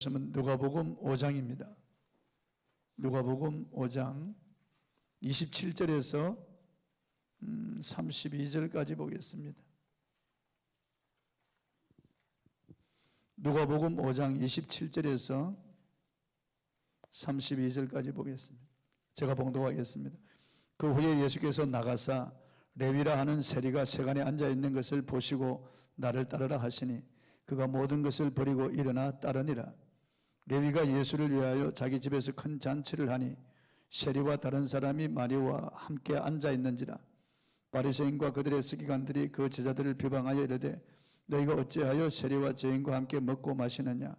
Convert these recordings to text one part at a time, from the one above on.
말씀은 누가복음 5장입니다. 누가복음 5장 27절에서 32절까지 보겠습니다. 누가복음 5장 27절에서 32절까지 보겠습니다. 제가 봉독하겠습니다. 그 후에 예수께서 나가사 레위라 하는 세리가 세간에 앉아 있는 것을 보시고 나를 따르라 하시니 그가 모든 것을 버리고 일어나 따르니라. 레위가 예수를 위하여 자기 집에서 큰 잔치를 하니 세리와 다른 사람이 마리와 함께 앉아 있는지라. 바리새인과 그들의 서기관들이 그 제자들을 비방하여 이르되 너희가 어찌하여 세리와 죄인과 함께 먹고 마시느냐.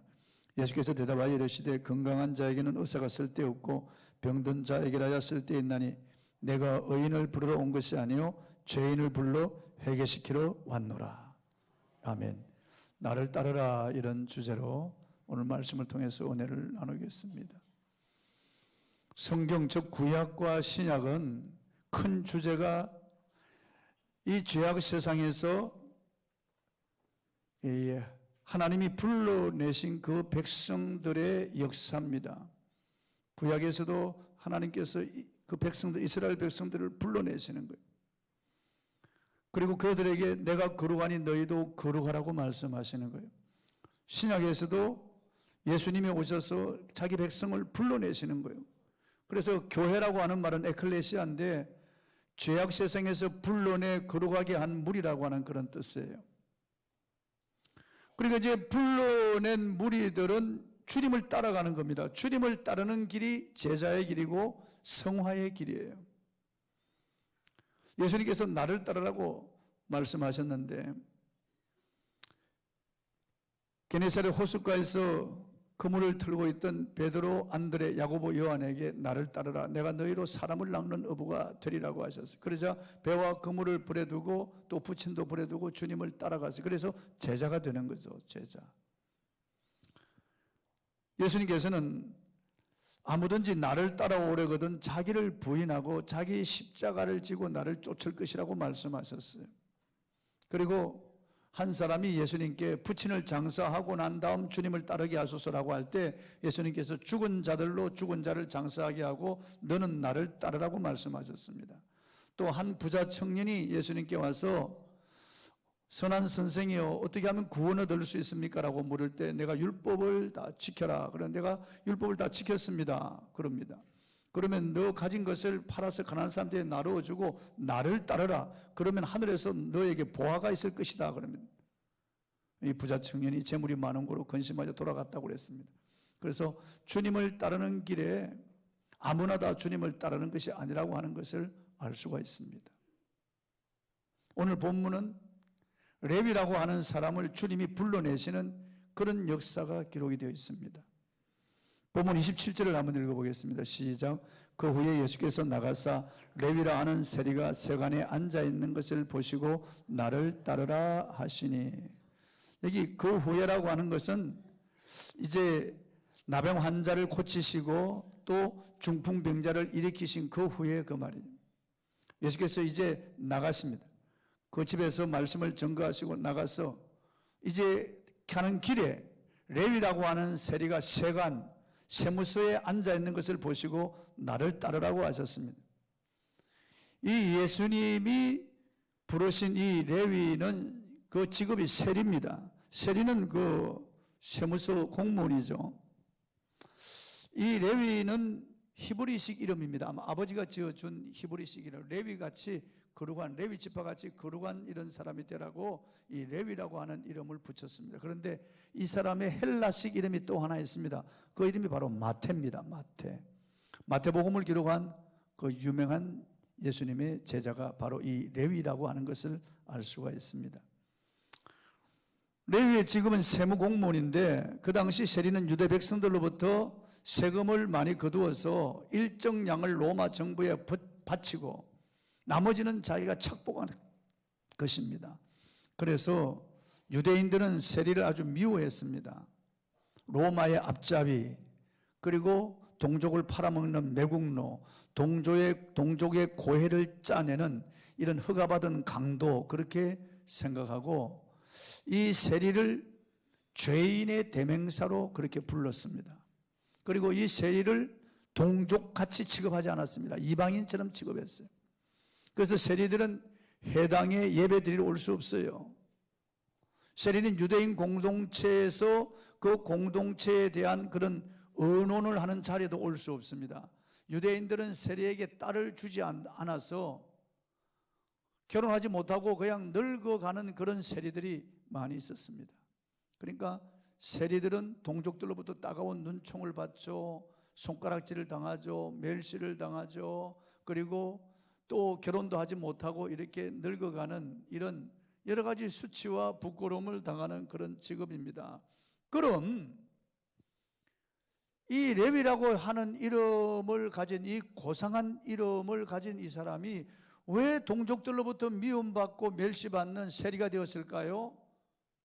예수께서 대답하여 이르시되 건강한 자에게는 의사가 쓸데없고 병든 자에게라야 쓸데있나니 내가 의인을 부르러 온 것이 아니요 죄인을 불러 회개시키러 왔노라. 아멘. 나를 따르라, 이런 주제로 오늘 말씀을 통해서 은혜를 나누겠습니다. 성경 즉 구약과 신약은 큰 주제가 이 죄악 세상에서 하나님이 불러내신 그 백성들의 역사입니다. 구약에서도 하나님께서 그 백성들, 이스라엘 백성들을 불러내시는 거예요. 그리고 그들에게 내가 거룩하니 너희도 거룩하라고 말씀하시는 거예요. 신약에서도 예수님이 오셔서 자기 백성을 불러내시는 거예요. 그래서 교회라고 하는 말은 에클레시아인데 죄악 세상에서 불러내 거룩하게 한 무리라고 하는 그런 뜻이에요. 그러니까 이제 불러낸 무리들은 주님을 따라가는 겁니다. 주님을 따르는 길이 제자의 길이고 성화의 길이에요. 예수님께서 나를 따르라고 말씀하셨는데 게네사렛 호숫가에서 그물을 틀고 있던 베드로, 안드레, 야고보, 요한에게 나를 따르라. 내가 너희로 사람을 낚는 어부가 되리라고 하셨어요. 그러자 배와 그물을 불에 두고 또 부친도 불에 두고 주님을 따라갔어요. 그래서 제자가 되는 거죠. 제자. 예수님께서는 아무든지 나를 따라오려거든 자기를 부인하고 자기 십자가를 지고 나를 쫓을 것이라고 말씀하셨어요. 그리고 한 사람이 예수님께 부친을 장사하고 난 다음 주님을 따르게 하소서라고 할 때 예수님께서 죽은 자들로 죽은 자를 장사하게 하고 너는 나를 따르라고 말씀하셨습니다. 또 한 부자 청년이 예수님께 와서 선한 선생이여 어떻게 하면 구원을 얻을 수 있습니까? 라고 물을 때 내가 율법을 다 지켜라. 그런데 내가 율법을 다 지켰습니다. 그럽니다. 그러면 너 가진 것을 팔아서 가난한 사람들에게 나누어주고 나를 따르라. 그러면 하늘에서 너에게 보화가 있을 것이다. 그러면 이 부자 청년이 재물이 많은 거로 근심하여 돌아갔다고 그랬습니다. 그래서 주님을 따르는 길에 아무나 다 주님을 따르는 것이 아니라고 하는 것을 알 수가 있습니다. 오늘 본문은 레위라고 하는 사람을 주님이 불러내시는 그런 역사가 기록이 되어 있습니다. 본문 27절을 한번 읽어보겠습니다. 시작. 그 후에 예수께서 나가사 레위라 하는 세리가 세간에 앉아있는 것을 보시고 나를 따르라 하시니, 여기 그 후에라고 하는 것은 이제 나병 환자를 고치시고 또 중풍병자를 일으키신 그 후에 그 말이에요. 예수께서 이제 나가십니다. 그 집에서 말씀을 전거하시고 나가서 이제 가는 길에 레위라고 하는 세리가 세간 세무서에 앉아있는 것을 보시고 나를 따르라고 하셨습니다. 이 예수님이 부르신 이 레위는 그 직업이 세리입니다. 세리는 그 세무서 공무원이죠. 이 레위는 히브리식 이름입니다. 아마 아버지가 지어준 히브리식 이름. 레위같이 거룩한, 레위 지파같이 거룩한 이런 사람이 되라고 이 레위라고 하는 이름을 붙였습니다. 그런데 이 사람의 헬라식 이름이 또 하나 있습니다. 그 이름이 바로 마태입니다. 마태. 마태복음을 기록한 그 유명한 예수님의 제자가 바로 이 레위라고 하는 것을 알 수가 있습니다. 레위의 직업은 세무공무원인데 그 당시 세리는 유대 백성들로부터 세금을 많이 거두어서 일정 양을 로마 정부에 바치고 나머지는 자기가 착복하는 것입니다. 그래서 유대인들은 세리를 아주 미워했습니다. 로마의 앞잡이, 그리고 동족을 팔아먹는 매국노, 동족의 고해를 짜내는 이런 허가받은 강도, 그렇게 생각하고 이 세리를 죄인의 대명사로 그렇게 불렀습니다. 그리고 이 세리를 동족같이 취급하지 않았습니다. 이방인처럼 취급했어요. 그래서 세리들은 회당에 예배드리러 올 수 없어요. 세리는 유대인 공동체에서 그 공동체에 대한 그런 의논을 하는 자리에도 올 수 없습니다. 유대인들은 세리에게 딸을 주지 않아서 결혼하지 못하고 그냥 늙어가는 그런 세리들이 많이 있었습니다. 그러니까 세리들은 동족들로부터 따가운 눈총을 받죠. 손가락질을 당하죠. 멸시를 당하죠. 그리고 또 결혼도 하지 못하고 이렇게 늙어가는 이런 여러 가지 수치와 부끄러움을 당하는 그런 직업입니다. 그럼 이 레위라고 하는 이름을 가진, 이 고상한 이름을 가진 이 사람이 왜 동족들로부터 미움받고 멸시받는 세리가 되었을까요?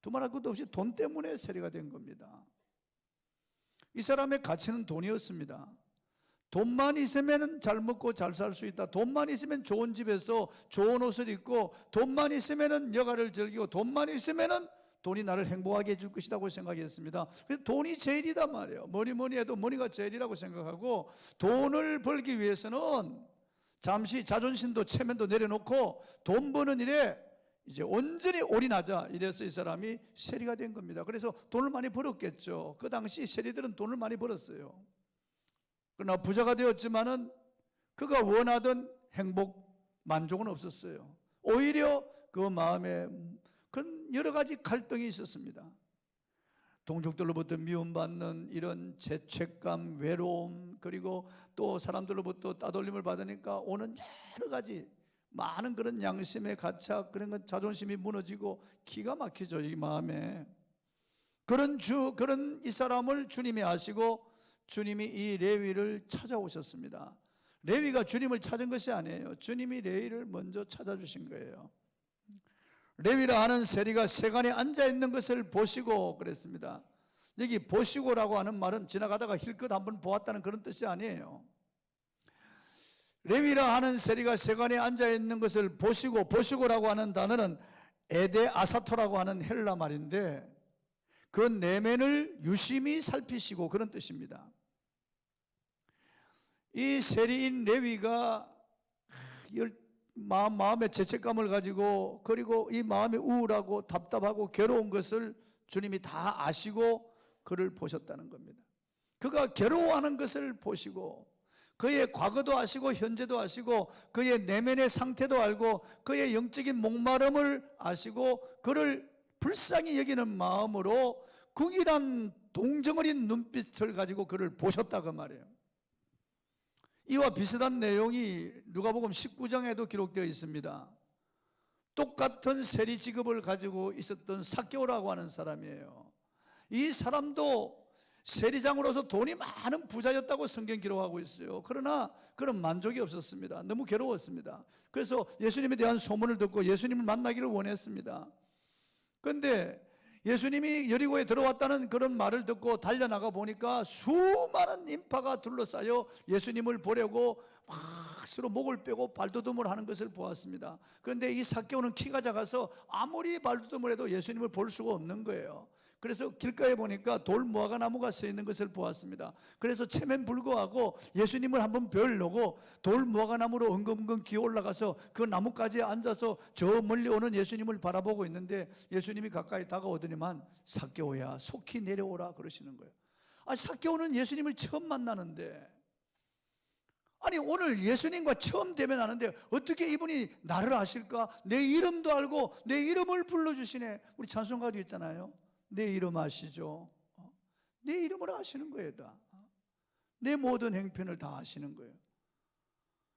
두말할 것도 없이 돈 때문에 세리가 된 겁니다. 이 사람의 가치는 돈이었습니다. 돈만 있으면 잘 먹고 잘 살 수 있다. 돈만 있으면 좋은 집에서 좋은 옷을 입고, 돈만 있으면 여가를 즐기고, 돈만 있으면 돈이 나를 행복하게 해줄 것이라고 생각했습니다. 그래서 돈이 제일이다 말이에요. 뭐니 해도 머니가 제일이라고 생각하고, 돈을 벌기 위해서는 잠시 자존심도 체면도 내려놓고 돈 버는 일에 이제 온전히 올인하자, 이래서 이 사람이 세리가 된 겁니다. 그래서 돈을 많이 벌었겠죠. 그 당시 세리들은 돈을 많이 벌었어요. 그러나 부자가 되었지만은 그가 원하던 행복, 만족은 없었어요. 오히려 그 마음에 그런 여러 가지 갈등이 있었습니다. 동족들로부터 미움받는 이런 죄책감, 외로움, 그리고 또 사람들로부터 따돌림을 받으니까 오는 여러 가지 많은 그런 양심의 가착, 그런 건 자존심이 무너지고 기가 막히죠, 이 마음에. 그런 이 사람을 주님이 아시고 주님이 이 레위를 찾아오셨습니다. 레위가 주님을 찾은 것이 아니에요. 주님이 레위를 먼저 찾아주신 거예요. 레위라 하는 세리가 세간에 앉아 있는 것을 보시고 그랬습니다. 여기 보시고라고 하는 말은 지나가다가 힐끗 한번 보았다는 그런 뜻이 아니에요. 레위라 하는 세리가 세간에 앉아 있는 것을 보시고라고 하는 단어는 에데 아사토라고 하는 헬라 말인데, 그 내면을 유심히 살피시고 그런 뜻입니다. 이 세리인 레위가 마음의 죄책감을 가지고, 그리고 이 마음이 우울하고 답답하고 괴로운 것을 주님이 다 아시고 그를 보셨다는 겁니다. 그가 괴로워하는 것을 보시고 그의 과거도 아시고 현재도 아시고 그의 내면의 상태도 알고 그의 영적인 목마름을 아시고 그를 불쌍히 여기는 마음으로 극일한 동정어린 눈빛을 가지고 그를 보셨다고 말해요. 이와 비슷한 내용이 누가복음 19장에도 기록되어 있습니다. 똑같은 세리 직업을 가지고 있었던 삭개오라고 하는 사람이에요. 이 사람도 세리장으로서 돈이 많은 부자였다고 성경 기록하고 있어요. 그러나 그런 만족이 없었습니다. 너무 괴로웠습니다. 그래서 예수님에 대한 소문을 듣고 예수님을 만나기를 원했습니다. 그런데 예수님이 여리고에 들어왔다는 그런 말을 듣고 달려나가 보니까 수많은 인파가 둘러싸여 예수님을 보려고 막 서로 목을 빼고 발돋움을 하는 것을 보았습니다. 그런데 이 삭개오는 키가 작아서 아무리 발돋움을 해도 예수님을 볼 수가 없는 거예요. 그래서 길가에 보니까 돌 무화과 나무가 서 있는 것을 보았습니다. 그래서 체면 불구하고 예수님을 한번 뵈려고 돌 무화과 나무로 엉금엉금 기어 올라가서 그 나무까지에 앉아서 저 멀리 오는 예수님을 바라보고 있는데, 예수님이 가까이 다가오더니만 삭개오야 속히 내려오라 그러시는 거예요. 삭개오는 예수님을 처음 만나는데, 아니 오늘 예수님과 처음 대면하는데 어떻게 이분이 나를 아실까? 내 이름도 알고 내 이름을 불러주시네. 우리 찬송가도 있잖아요. 내 이름 아시죠? 내 이름을 아시는 거예요. 다. 내 모든 행편을 다 아시는 거예요.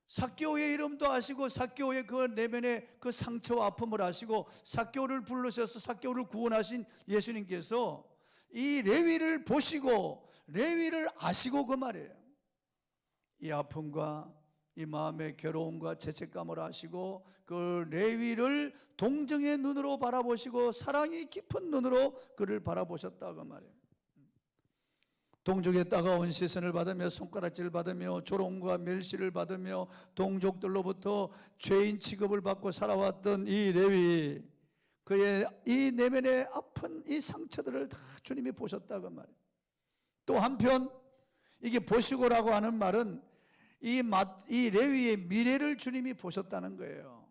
삭개오의 이름도 아시고 삭개오의 그 내면의 그 상처와 아픔을 아시고 삭개오를 부르셔서 삭개오를 구원하신 예수님께서 이 레위를 보시고 레위를 아시고 그 말이에요. 이 아픔과 이 마음의 괴로움과 죄책감을 아시고 그 레위를 동정의 눈으로 바라보시고 사랑이 깊은 눈으로 그를 바라보셨다고 말해요. 동족의 따가운 시선을 받으며 손가락질을 받으며 조롱과 멸시를 받으며 동족들로부터 죄인 취급을 받고 살아왔던 이 레위, 그의 이 내면의 아픈 이 상처들을 다 주님이 보셨다고 말이에요. 또 한편 이게 보시고라고 하는 말은 이 레위의 미래를 주님이 보셨다는 거예요.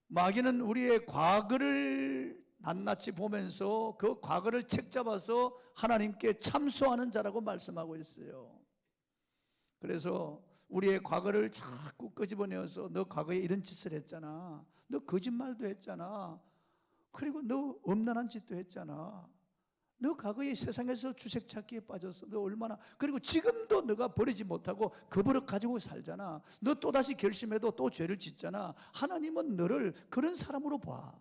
마귀는 우리의 과거를 낱낱이 보면서 그 과거를 책잡아서 하나님께 참소하는 자라고 말씀하고 있어요. 그래서 우리의 과거를 자꾸 끄집어내어서 너 과거에 이런 짓을 했잖아, 너 거짓말도 했잖아, 그리고 너 음란한 짓도 했잖아, 너 과거에 세상에서 주색 찾기에 빠졌어, 너 얼마나, 그리고 지금도 너가 버리지 못하고 그 버릇 가지고 살잖아, 너 또다시 결심해도 또 죄를 짓잖아. 하나님은 너를 그런 사람으로 봐.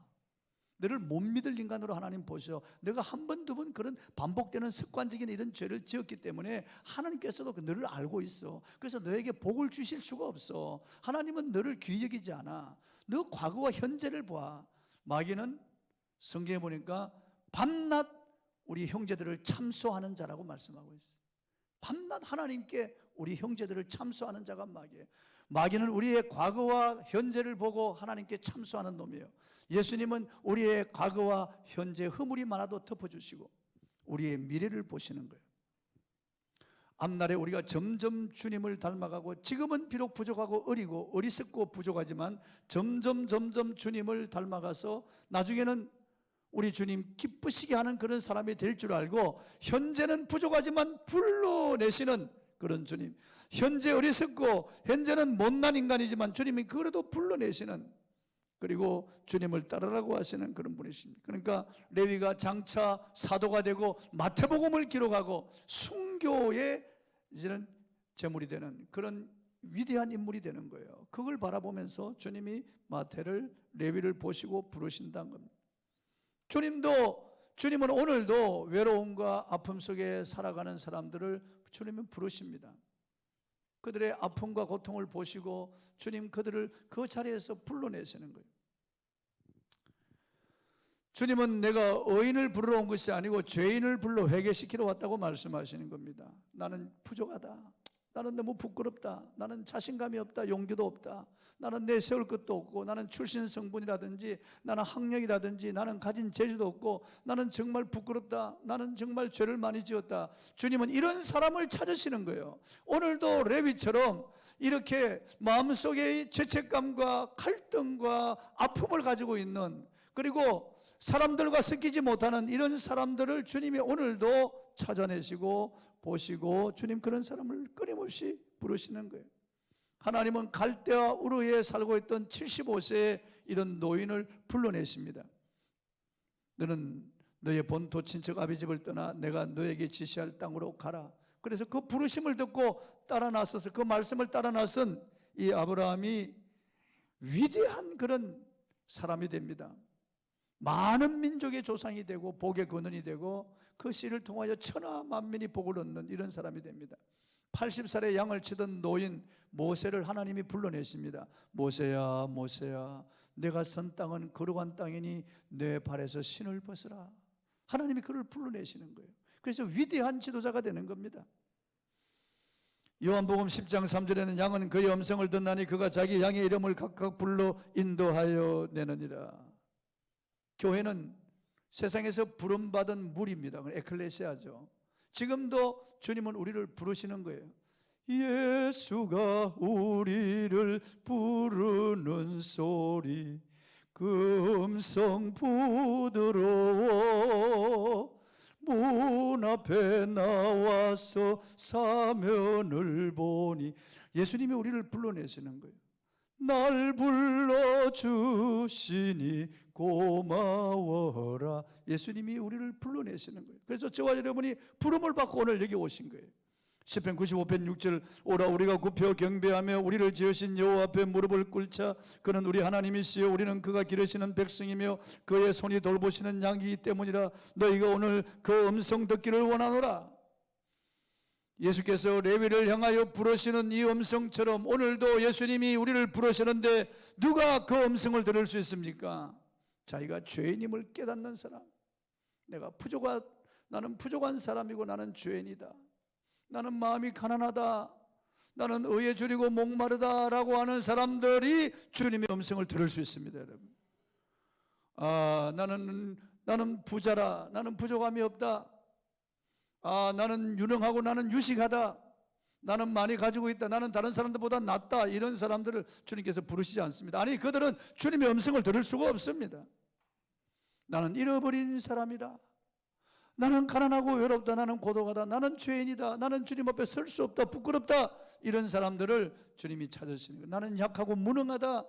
너를 못 믿을 인간으로 하나님 보셔. 내가 한 번, 두 번 그런 반복되는 습관적인 이런 죄를 지었기 때문에 하나님께서도 너를 알고 있어. 그래서 너에게 복을 주실 수가 없어. 하나님은 너를 귀히 여기지 않아. 너 과거와 현재를 봐. 마귀는 성경에 보니까 밤낮 우리 형제들을 참소하는 자라고 말씀하고 있어요. 밤낮 하나님께 우리 형제들을 참소하는 자가 마귀예요. 마귀는 우리의 과거와 현재를 보고 하나님께 참소하는 놈이에요. 예수님은 우리의 과거와 현재 허물이 많아도 덮어주시고 우리의 미래를 보시는 거예요. 앞날에 우리가 점점 주님을 닮아가고, 지금은 비록 부족하고 어리고 어리석고 부족하지만 점점 주님을 닮아가서 나중에는 우리 주님 기쁘시게 하는 그런 사람이 될 줄 알고, 현재는 부족하지만 불러내시는 그런 주님, 현재 어리석고 현재는 못난 인간이지만 주님이 그래도 불러내시는, 그리고 주님을 따르라고 하시는 그런 분이십니다. 그러니까 레위가 장차 사도가 되고 마태복음을 기록하고 순교의 이제는 제물이 되는 그런 위대한 인물이 되는 거예요. 그걸 바라보면서 주님이 마태를, 레위를 보시고 부르신다는 겁니다. 주님은 오늘도 외로움과 아픔 속에 살아가는 사람들을 주님은 부르십니다. 그들의 아픔과 고통을 보시고 주님 그들을 그 자리에서 불러내시는 거예요. 주님은 내가 의인을 부르러 온 것이 아니고 죄인을 불러 회개시키러 왔다고 말씀하시는 겁니다. 나는 부족하다, 나는 너무 부끄럽다, 나는 자신감이 없다, 용기도 없다, 나는 내세울 것도 없고, 나는 출신 성분이라든지 나는 학력이라든지 나는 가진 재주도 없고, 나는 정말 부끄럽다, 나는 정말 죄를 많이 지었다. 주님은 이런 사람을 찾으시는 거예요. 오늘도 레위처럼 이렇게 마음속에 죄책감과 갈등과 아픔을 가지고 있는, 그리고 사람들과 섞이지 못하는 이런 사람들을 주님이 오늘도 찾아내시고 보시고 주님 그런 사람을 끊임없이 부르시는 거예요. 하나님은 갈대아 우르에 살고 있던 75세의 이런 노인을 불러내십니다. 너는 너의 본토 친척 아비 집을 떠나 내가 너에게 지시할 땅으로 가라. 그래서 그 부르심을 듣고 따라 나서서 그 말씀을 따라 나선 이 아브라함이 위대한 그런 사람이 됩니다. 많은 민족의 조상이 되고 복의 근원이 되고 그 씨를 통하여 천하 만민이 복을 얻는 이런 사람이 됩니다. 80살의 양을 치던 노인 모세를 하나님이 불러내십니다. 모세야 모세야, 내가 선 땅은 거룩한 땅이니 내 발에서 신을 벗으라. 하나님이 그를 불러내시는 거예요. 그래서 위대한 지도자가 되는 겁니다. 요한복음 10장 3절에는 양은 그의 음성을 듣나니 그가 자기 양의 이름을 각각 불러 인도하여 내느니라. 교회는 세상에서 부름받은 무리입니다. 에클레시아죠. 지금도 주님은 우리를 부르시는 거예요. 예수가 우리를 부르는 소리 그 음성 부드러워 문 앞에 나와서 사면을 보니, 예수님이 우리를 불러내시는 거예요. 날 불러주시니 고마워라. 예수님이 우리를 불러내시는 거예요. 그래서 저와 여러분이 부름을 받고 오늘 여기 오신 거예요. 시편 95편 6절, 오라 우리가 굽혀 경배하며 우리를 지으신 여호와 앞에 무릎을 꿇자. 그는 우리 하나님이시여 우리는 그가 기르시는 백성이며 그의 손이 돌보시는 양이기 때문이라. 너희가 오늘 그 음성 듣기를 원하노라. 예수께서 레위를 향하여 부르시는 이 음성처럼 오늘도 예수님이 우리를 부르시는데 누가 그 음성을 들을 수 있습니까? 자기가 죄인임을 깨닫는 사람, 나는 부족한 사람이고 나는 죄인이다, 나는 마음이 가난하다, 나는 의에 줄이고 목마르다 라고 하는 사람들이 주님의 음성을 들을 수 있습니다. 여러분, 나는 부자라, 나는 부족함이 없다, 나는 유능하고 나는 유식하다, 나는 많이 가지고 있다, 나는 다른 사람들보다 낫다, 이런 사람들을 주님께서 부르시지 않습니다. 아니, 그들은 주님의 음성을 들을 수가 없습니다. 나는 잃어버린 사람이다, 나는 가난하고 외롭다, 나는 고독하다, 나는 죄인이다, 나는 주님 앞에 설 수 없다, 부끄럽다, 이런 사람들을 주님이 찾으시는 거예요. 나는 약하고 무능하다,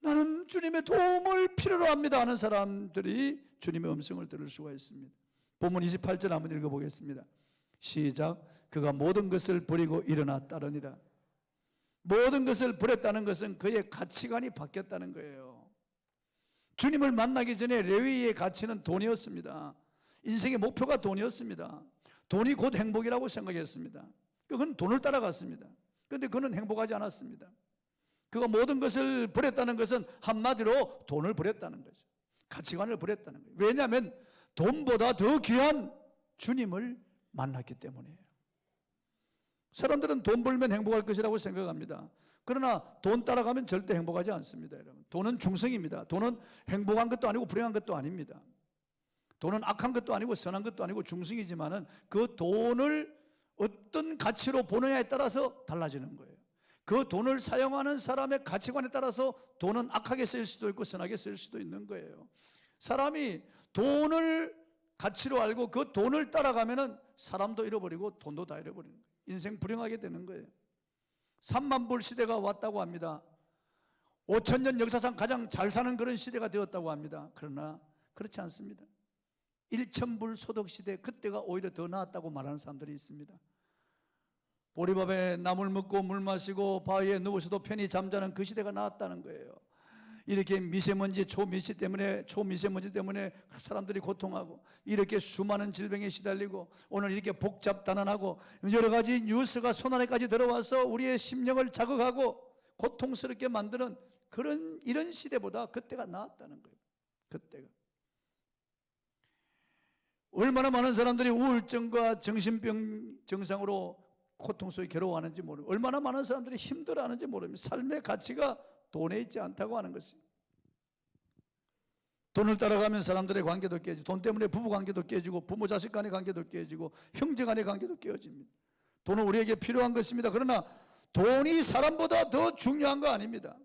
나는 주님의 도움을 필요로 합니다 하는 사람들이 주님의 음성을 들을 수가 있습니다. 본문 28절 한번 읽어보겠습니다. 시작. 그가 모든 것을 버리고 일어나 따르니라. 모든 것을 버렸다는 것은 그의 가치관이 바뀌었다는 거예요. 주님을 만나기 전에 레위의 가치는 돈이었습니다. 인생의 목표가 돈이었습니다. 돈이 곧 행복이라고 생각했습니다. 그건 돈을 따라갔습니다. 그런데 그는 행복하지 않았습니다. 그가 모든 것을 버렸다는 것은 한마디로 돈을 버렸다는 거죠. 가치관을 버렸다는 거예요. 왜냐하면 돈보다 더 귀한 주님을 만났기 때문이에요. 사람들은 돈 벌면 행복할 것이라고 생각합니다. 그러나 돈 따라가면 절대 행복하지 않습니다, 여러분. 돈은 중성입니다. 돈은 행복한 것도 아니고 불행한 것도 아닙니다. 돈은 악한 것도 아니고 선한 것도 아니고 중성이지만은 그 돈을 어떤 가치로 보느냐에 따라서 달라지는 거예요. 그 돈을 사용하는 사람의 가치관에 따라서 돈은 악하게 쓰일 수도 있고 선하게 쓰일 수도 있는 거예요. 사람이 돈을 가치로 알고 그 돈을 따라가면은 사람도 잃어버리고 돈도 다 잃어버리는 거예요. 인생 불행하게 되는 거예요. 3만 불 시대가 왔다고 합니다. 5,000년 역사상 가장 잘 사는 그런 시대가 되었다고 합니다. 그러나 그렇지 않습니다. 1,000불 소득 시대, 그때가 오히려 더 나았다고 말하는 사람들이 있습니다. 보리밥에 나물 먹고 물 마시고 바위에 누워서도 편히 잠자는 그 시대가 나았다는 거예요. 이렇게 미세먼지, 초미세먼지 때문에 사람들이 고통하고, 이렇게 수많은 질병에 시달리고, 오늘 이렇게 복잡다난하고 여러 가지 뉴스가 손안에까지 들어와서 우리의 심령을 자극하고 고통스럽게 만드는 이런 시대보다 그때가 나았다는 거예요. 그때가. 얼마나 많은 사람들이 우울증과 정신병 증상으로 고통 속에 괴로워하는지 모릅니다. 얼마나 많은 사람들이 힘들어하는지 모릅니다. 삶의 가치가 돈에 있지 않다고 하는 것이. 돈을 따라가면 사람들의 관계도 깨지고, 돈 때문에 부부 관계도 깨지고, 부모 자식 간의 관계도 깨지고, 형제 간의 관계도 깨집니다. 돈은 우리에게 필요한 것입니다. 그러나 돈이 사람보다 더 중요한 거 아닙니다.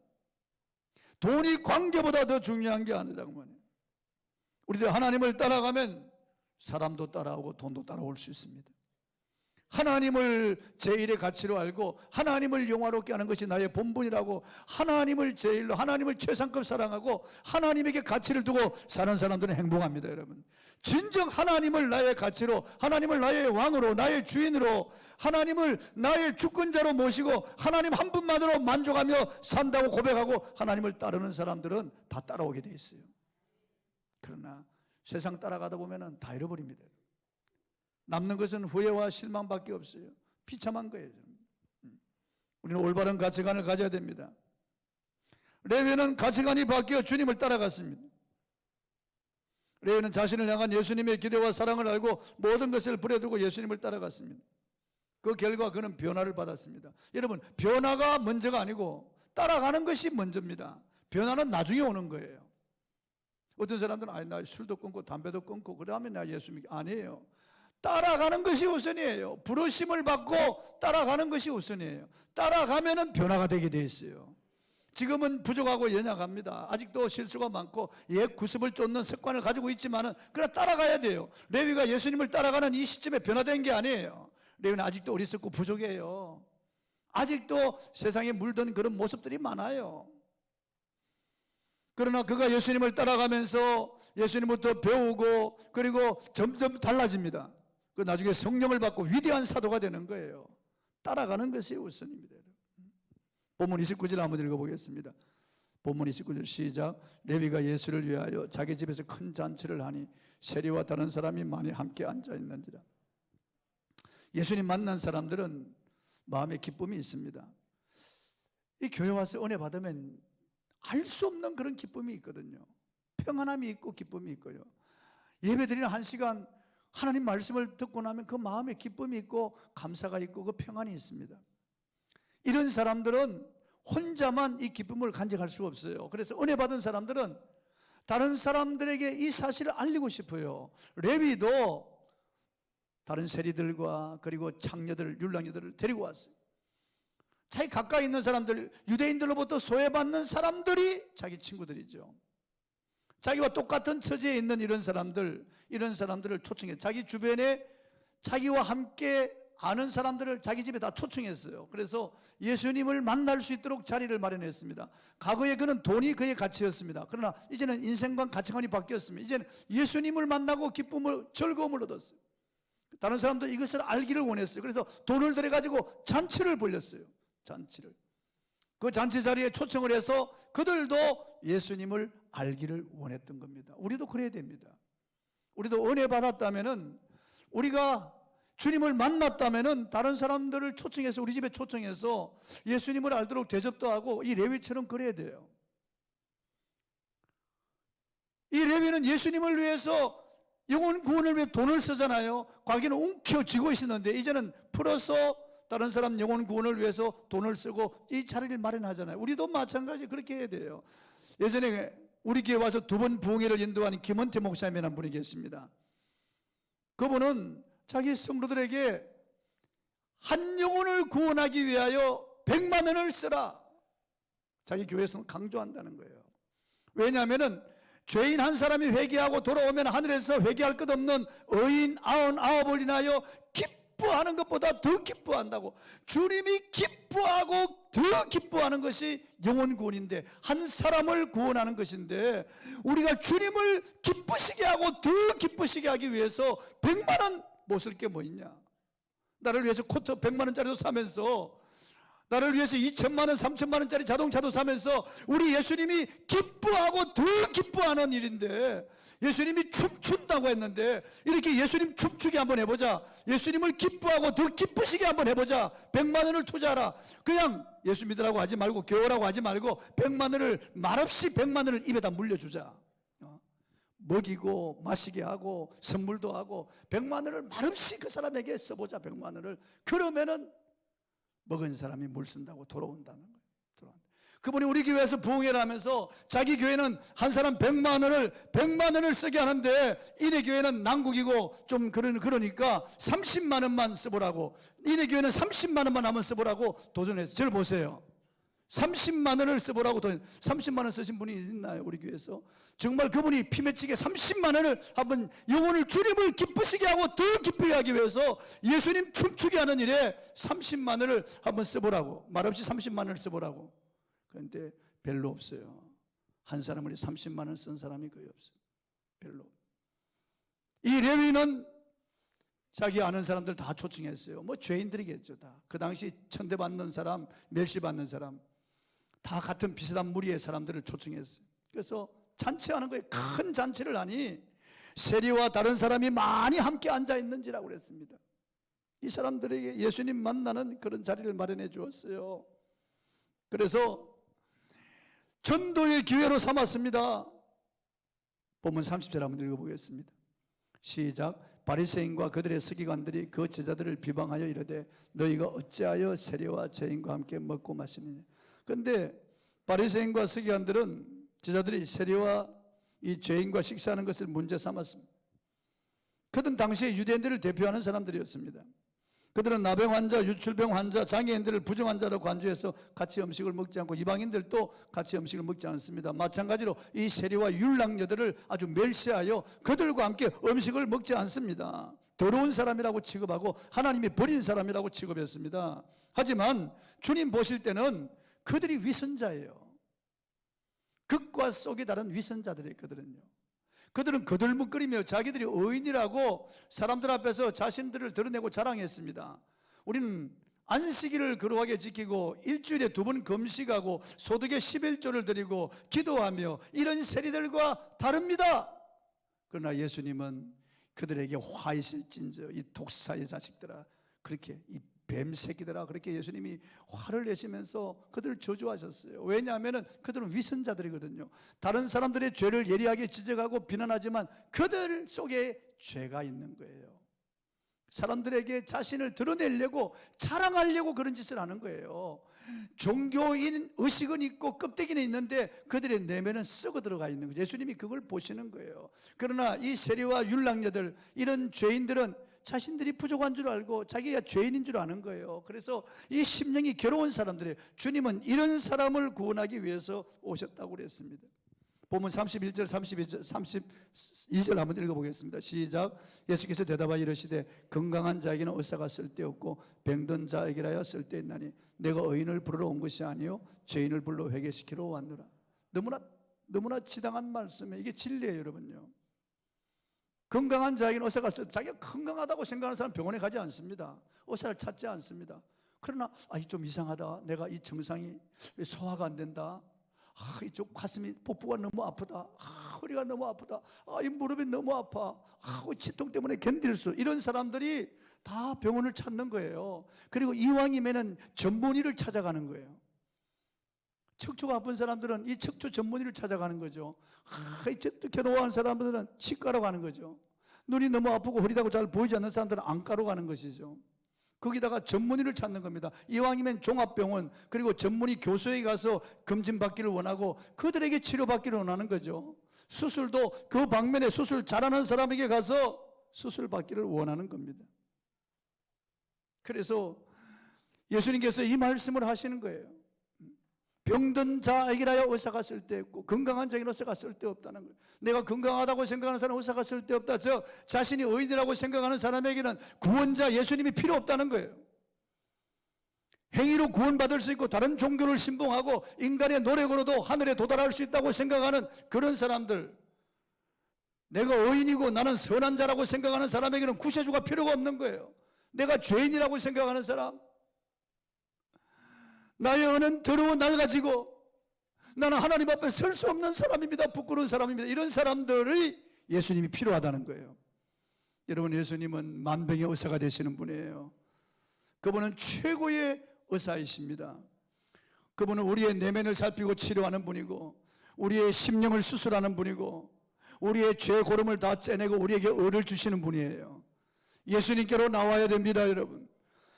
돈이 관계보다 더 중요한 게 아니다고 말해요. 우리들 하나님을 따라가면 사람도 따라오고 돈도 따라올 수 있습니다. 하나님을 제1의 가치로 알고 하나님을 영화롭게 하는 것이 나의 본분이라고, 하나님을 제1로, 하나님을 최상급 사랑하고 하나님에게 가치를 두고 사는 사람들은 행복합니다, 여러분. 진정 하나님을 나의 가치로, 하나님을 나의 왕으로, 나의 주인으로, 하나님을 나의 주권자로 모시고 하나님 한 분만으로 만족하며 산다고 고백하고 하나님을 따르는 사람들은 다 따라오게 돼 있어요. 그러나 세상 따라가다 보면 다 잃어버립니다. 남는 것은 후회와 실망밖에 없어요. 비참한 거예요. 우리는 올바른 가치관을 가져야 됩니다. 레위는 가치관이 바뀌어 주님을 따라갔습니다. 레위는 자신을 향한 예수님의 기대와 사랑을 알고 모든 것을 버려두고 예수님을 따라갔습니다. 그 결과 그는 변화를 받았습니다. 여러분, 변화가 먼저가 아니고 따라가는 것이 먼저입니다. 변화는 나중에 오는 거예요. 어떤 사람들은 나 술도 끊고 담배도 끊고 그다음에 나 예수 믿기, 아니에요. 따라가는 것이 우선이에요. 부르심을 받고 따라가는 것이 우선이에요. 따라가면은 변화가 되게 돼 있어요. 지금은 부족하고 연약합니다. 아직도 실수가 많고 옛 구습을 쫓는 습관을 가지고 있지만은 그러나 따라가야 돼요. 레위가 예수님을 따라가는 이 시점에 변화된 게 아니에요. 레위는 아직도 어리석고 부족해요. 아직도 세상에 물든 그런 모습들이 많아요. 그러나 그가 예수님을 따라가면서 예수님부터 배우고 그리고 점점 달라집니다. 그 나중에 성령을 받고 위대한 사도가 되는 거예요. 따라가는 것이 우선입니다. 본문 29절 한번 읽어보겠습니다. 본문 29절 시작. 레위가 예수를 위하여 자기 집에서 큰 잔치를 하니 세리와 다른 사람이 많이 함께 앉아 있는지라. 예수님 만난 사람들은 마음에 기쁨이 있습니다. 이 교회 와서 은혜 받으면 알 수 없는 그런 기쁨이 있거든요. 평안함이 있고 기쁨이 있고요. 예배드리는 한 시간 하나님 말씀을 듣고 나면 그 마음에 기쁨이 있고 감사가 있고 그 평안이 있습니다. 이런 사람들은 혼자만 이 기쁨을 간직할 수 없어요. 그래서 은혜 받은 사람들은 다른 사람들에게 이 사실을 알리고 싶어요. 레위도 다른 세리들과 그리고 창녀들, 율랑녀들을 데리고 왔어요. 자기 가까이 있는 사람들, 유대인들로부터 소외받는 사람들이 자기 친구들이죠. 자기와 똑같은 처지에 있는 이런 사람들을 초청해 자기 주변에 자기와 함께 아는 사람들을 자기 집에 다 초청했어요. 그래서 예수님을 만날 수 있도록 자리를 마련했습니다. 과거에 그는 돈이 그의 가치였습니다. 그러나 이제는 인생관 가치관이 바뀌었습니다. 이제는 예수님을 만나고 기쁨을, 즐거움을 얻었어요. 다른 사람도 이것을 알기를 원했어요. 그래서 돈을 들여가지고 잔치를 벌렸어요. 잔치를. 그 잔치 자리에 초청을 해서 그들도 예수님을 알기를 원했던 겁니다. 우리도 그래야 됩니다. 우리도 은혜 받았다면은, 우리가 주님을 만났다면은 다른 사람들을 초청해서, 우리 집에 초청해서 예수님을 알도록 대접도 하고, 이 레위처럼 그래야 돼요. 이 레위는 예수님을 위해서 영혼 구원을 위해 돈을 쓰잖아요. 과거에는 움켜쥐고 있었는데 이제는 풀어서 다른 사람 영혼 구원을 위해서 돈을 쓰고 이 자리를 마련하잖아요. 우리도 마찬가지 그렇게 해야 돼요. 예전에 우리 교회 와서 2번 부흥회를 인도한 김원태 목사님이라는 분이 계십니다. 그분은 자기 성도들에게 한 영혼을 구원하기 위하여 100만 원을 쓰라, 자기 교회에서는 강조한다는 거예요. 왜냐하면 죄인 한 사람이 회개하고 돌아오면 하늘에서 회개할 것 없는 의인 99을 인하여 기뻐하는 것보다 더 기뻐한다고. 주님이 기뻐하고 더 기뻐하는 것이 영혼 구원인데, 한 사람을 구원하는 것인데, 우리가 주님을 기쁘시게 하고 더 기쁘시게 하기 위해서 100만 원 못 쓸 게 뭐 있냐. 나를 위해서 코트 100만 원짜리도 사면서, 나를 위해서 2천만 원, 3천만 원짜리 자동차도 사면서 우리 예수님이 기뻐하고 더 기뻐하는 일인데, 예수님이 춤춘다고 했는데 이렇게 예수님 춤추게 한번 해보자. 예수님을 기뻐하고 더 기쁘시게 한번 해보자. 100만 원을 투자하라. 그냥 예수 믿으라고 하지 말고, 교회라고 하지 말고 100만 원을, 말없이 100만 원을 입에다 물려주자. 먹이고 마시게 하고 선물도 하고 100만 원을 말없이 그 사람에게 써보자. 100만 원을. 그러면은 먹은 사람이 물 쓴다고 돌아온다는 거예요. 그분이 우리 교회에서 부흥회를 하면서 자기 교회는 한 사람 100만 원을 쓰게 하는데, 이네 교회는 난국이고 좀 그러니까 30만 원만 써보라고, 이네 교회는 30만 원만 한번 써보라고 도전했어요. 저를 보세요. 30만 원을 써보라고 30만 원 쓰신 분이 있나요? 우리 교회에서? 정말 그분이 피 맺히게 30만 원을 한번, 영혼을, 주님을 기쁘시게 하고 더 기쁘게 하기 위해서 예수님 춤추게 하는 일에 30만 원을 한번 써보라고, 말없이 30만 원을 써보라고. 그런데 별로 없어요. 한 사람을 30만 원 쓴 사람이 거의 없어요. 별로. 이 레위는 자기 아는 사람들 다 초청했어요. 뭐 죄인들이겠죠. 다 그 당시 천대받는 사람, 멸시받는 사람, 다 같은 비슷한 무리의 사람들을 초청했어요. 그래서 잔치하는 거예요. 큰 잔치를 하니 세리와 다른 사람이 많이 함께 앉아 있는지라고 그랬습니다. 이 사람들에게 예수님 만나는 그런 자리를 마련해 주었어요. 그래서 전도의 기회로 삼았습니다. 본문 30절 한번 읽어보겠습니다. 시작. 바리새인과 그들의 서기관들이 그 제자들을 비방하여 이르되 너희가 어찌하여 세리와 죄인과 함께 먹고 마시느냐. 그런데 바리새인과 서기관들은 제자들이 세리와 이 죄인과 식사하는 것을 문제 삼았습니다. 그들은 당시에 유대인들을 대표하는 사람들이었습니다. 그들은 나병 환자, 유출병 환자, 장애인들을 부정 환자로 간주해서 같이 음식을 먹지 않고, 이방인들도 같이 음식을 먹지 않습니다. 마찬가지로 이 세리와 율랑녀들을 아주 멸시하여 그들과 함께 음식을 먹지 않습니다. 더러운 사람이라고 취급하고 하나님이 버린 사람이라고 취급했습니다. 하지만 주님 보실 때는 그들이 위선자예요. 극과 속이 다른 위선자들이 그들은요. 그들은 거들먹거리며 자기들이 의인이라고 사람들 앞에서 자신들을 드러내고 자랑했습니다. 우리는 안식일을 거룩하게 지키고 일주일에 2번 금식하고 소득의 11조를 드리고 기도하며 이런 세리들과 다릅니다. 그러나 예수님은 그들에게 화 있을진저 이 독사의 자식들아, 그렇게 이 뱀새끼들아, 그렇게 예수님이 화를 내시면서 그들을 저주하셨어요. 왜냐하면 그들은 위선자들이거든요. 다른 사람들의 죄를 예리하게 지적하고 비난하지만 그들 속에 죄가 있는 거예요. 사람들에게 자신을 드러내려고, 자랑하려고 그런 짓을 하는 거예요. 종교인 의식은 있고 껍데기는 있는데 그들의 내면은 썩어 들어가 있는 거죠. 예수님이 그걸 보시는 거예요. 그러나 이 세리와 율랑녀들, 이런 죄인들은 자신들이 부족한 줄 알고 자기가 죄인인 줄 아는 거예요. 그래서 이 심령이 괴로운 사람들이에요. 주님은 이런 사람을 구원하기 위해서 오셨다고 그랬습니다. 보면 31절, 32절 한번 읽어보겠습니다. 시작. 예수께서 대답하여 이르시되 건강한 자에게는 의사가 쓸데없고 병든 자에게라야 쓸데있나니 내가 의인을 부르러 온 것이 아니요 죄인을 불러 회개시키러 왔노라. 너무나 지당한 말씀이에요. 이게 진리예요, 여러분요. 건강한 자에게는 의사가 자기가 건강하다고 생각하는 사람 병원에 가지 않습니다. 의사를 찾지 않습니다. 그러나 좀 이상하다. 내가 이 증상이 소화가 안 된다. 이쪽 가슴이 복부가 너무 아프다. 허리가 너무 아프다. 이 무릎이 너무 아파. 치통 때문에 견딜 수. 이런 사람들이 다 병원을 찾는 거예요. 그리고 이왕이면은 전문의를 찾아가는 거예요. 척추가 아픈 사람들은 이 척추 전문의를 찾아가는 거죠. 또 괴로워하는 사람들은 치과로 가는 거죠. 눈이 너무 아프고 허리다고 잘 보이지 않는 사람들은 안과로 가는 것이죠. 거기다가 전문의를 찾는 겁니다. 이왕이면 종합병원 그리고 전문의 교수에 가서 검진받기를 원하고 그들에게 치료받기를 원하는 거죠. 수술도 그 방면에 수술 잘하는 사람에게 가서 수술받기를 원하는 겁니다. 그래서 예수님께서 이 말씀을 하시는 거예요. 병든 자에게라야 의사가 쓸데없고 건강한 자에게는 의사가 쓸데없다는 거예요. 내가 건강하다고 생각하는 사람은 의사가 쓸데없다. 자신이 의인이라고 생각하는 사람에게는 구원자 예수님이 필요 없다는 거예요. 행위로 구원받을 수 있고 다른 종교를 신봉하고 인간의 노력으로도 하늘에 도달할 수 있다고 생각하는 그런 사람들, 내가 의인이고 나는 선한 자라고 생각하는 사람에게는 구세주가 필요가 없는 거예요. 내가 죄인이라고 생각하는 사람, 나의 은은 더러워 낡아지고 나는 하나님 앞에 설 수 없는 사람입니다. 부끄러운 사람입니다. 이런 사람들이 예수님이 필요하다는 거예요. 여러분, 예수님은 만병의 의사가 되시는 분이에요. 그분은 최고의 의사이십니다. 그분은 우리의 내면을 살피고 치료하는 분이고 우리의 심령을 수술하는 분이고 우리의 죄 고름을 다 째내고 우리에게 의를 주시는 분이에요. 예수님께로 나와야 됩니다. 여러분,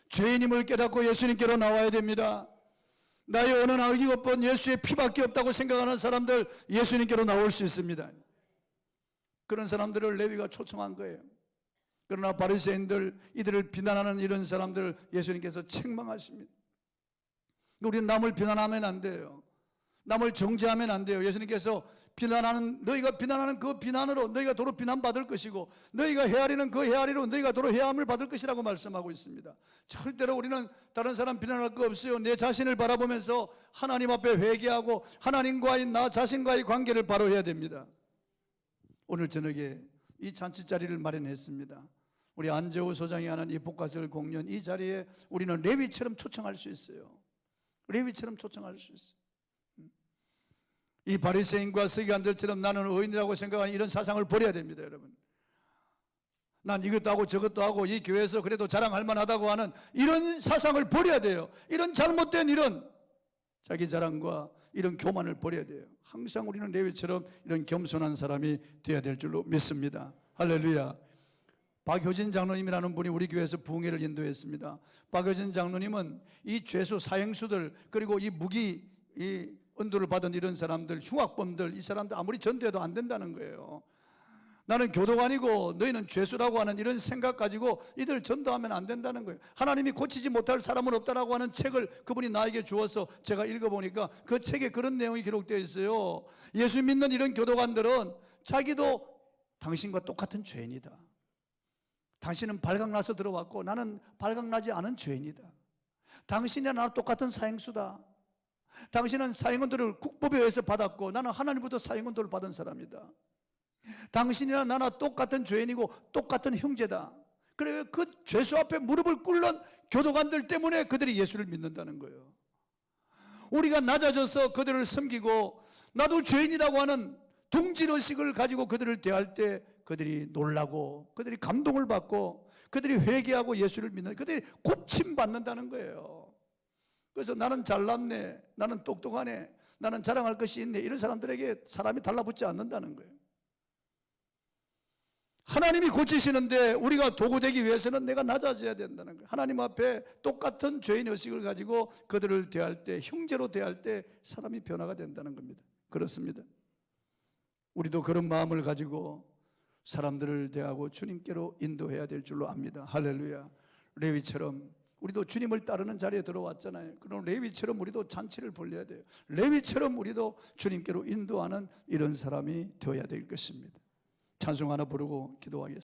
죄인임을 깨닫고 예수님께로 나와야 됩니다. 나의 어느 의지가 없던 예수의 피밖에 없다고 생각하는 사람들, 예수님께로 나올 수 있습니다. 그런 사람들을 레위가 초청한 거예요. 그러나 바리새인들, 이들을 비난하는 이런 사람들을 예수님께서 책망하십니다. 우리는 남을 비난하면 안 돼요. 남을 정죄하면 안 돼요. 예수님께서 너희가 비난하는 그 비난으로 너희가 도로 비난받을 것이고 너희가 헤아리는 그 헤아리로 너희가 도로 헤아림을 받을 것이라고 말씀하고 있습니다. 절대로 우리는 다른 사람 비난할 거 없어요. 내 자신을 바라보면서 하나님 앞에 회개하고 하나님과의 나 자신과의 관계를 바로 해야 됩니다. 오늘 저녁에 이 잔치 자리를 마련했습니다. 우리 안재호 소장이 하는 이 복가설 공연, 이 자리에 우리는 레위처럼 초청할 수 있어요. 레위처럼 초청할 수 있어요. 이 바리새인과 서기관들처럼 나는 의인이라고 생각하는 이런 사상을 버려야 됩니다. 여러분, 난 이것도 하고 저것도 하고 이 교회에서 그래도 자랑할 만하다고 하는 이런 사상을 버려야 돼요. 이런 잘못된 이런 자기 자랑과 이런 교만을 버려야 돼요. 항상 우리는 레위처럼 이런 겸손한 사람이 되어야 될 줄로 믿습니다. 할렐루야. 박효진 장로님이라는 분이 우리 교회에서 부흥회를 인도했습니다. 박효진 장로님은 이 죄수 사형수들 그리고 이 무기 은도를 받은 이런 사람들, 흉악범들, 이 사람들 아무리 전도해도 안 된다는 거예요. 나는 교도관이고 너희는 죄수라고 하는 이런 생각 가지고 이들 전도하면 안 된다는 거예요. 하나님이 고치지 못할 사람은 없다라고 하는 책을 그분이 나에게 주어서 제가 읽어보니까 그 책에 그런 내용이 기록되어 있어요. 예수 믿는 이런 교도관들은 자기도 당신과 똑같은 죄인이다. 당신은 발각나서 들어왔고 나는 발각나지 않은 죄인이다. 당신이나 나랑 똑같은 사형수다. 당신은 사형언도를 국법에 의해서 받았고 나는 하나님부터 사형언도를 받은 사람이다. 당신이나 나나 똑같은 죄인이고 똑같은 형제다. 그래, 그 죄수 앞에 무릎을 꿇는 교도관들 때문에 그들이 예수를 믿는다는 거예요. 우리가 낮아져서 그들을 섬기고 나도 죄인이라고 하는 동질의식을 가지고 그들을 대할 때 그들이 놀라고 그들이 감동을 받고 그들이 회개하고 예수를 믿는, 그들이 고침받는다는 거예요. 그래서 나는 잘났네, 나는 똑똑하네, 나는 자랑할 것이 있네, 이런 사람들에게 사람이 달라붙지 않는다는 거예요. 하나님이 고치시는데 우리가 도구 되기 위해서는 내가 낮아져야 된다는 거예요. 하나님 앞에 똑같은 죄인 의식을 가지고 그들을 대할 때, 형제로 대할 때 사람이 변화가 된다는 겁니다. 그렇습니다. 우리도 그런 마음을 가지고 사람들을 대하고 주님께로 인도해야 될 줄로 압니다. 할렐루야. 레위처럼 우리도 주님을 따르는 자리에 들어왔잖아요. 그럼 레위처럼 우리도 잔치를 벌려야 돼요. 레위처럼 우리도 주님께로 인도하는 이런 사람이 되어야 될 것입니다. 찬송 하나 부르고 기도하겠습니다.